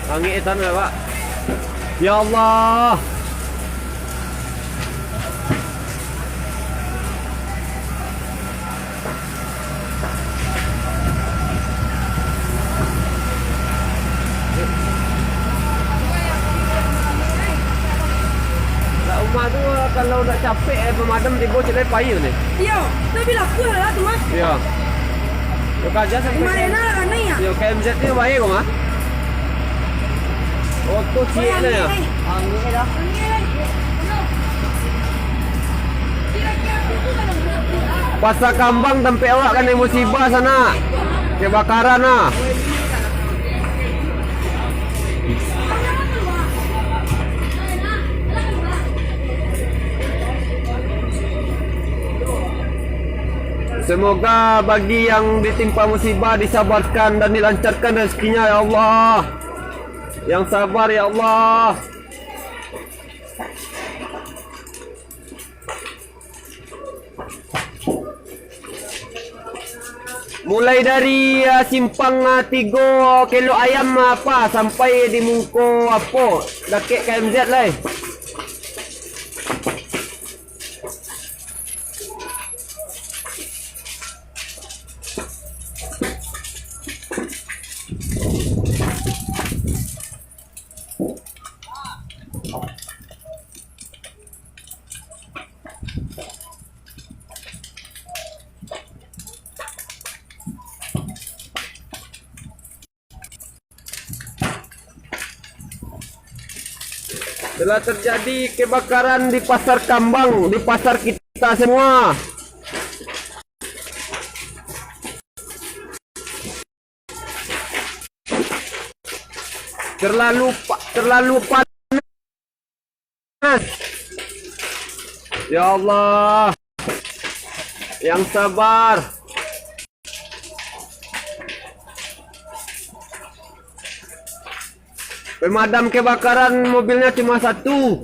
Angitan ya Pak. Ya Allah. Lah Uma tuh kalau udah capek pemadam tiba cedai payu nih. Iya, tapi laku lah tuh mah. Iya. Lo kerja sampai Mana kan ya? Yo KMZ ini baik kok mah. Oh tuh cik ya. Angin dah. Pasar Kambang tempe awak kan yang musibah sana. Kebakaran ah. Semoga bagi yang ditimpa musibah disabarkan dan dilancarkan rezekinya ya Allah. Yang sabar ya Allah. Mulai dari simpang Tigo kilo ayam apa sampai di Mungko apa dakik KMZ lah. Telah terjadi kebakaran di Pasar Kambang, di pasar kita semua. Terlalu panas. Ya Allah, yang sabar. Pemadam kebakaran mobilnya cuma satu.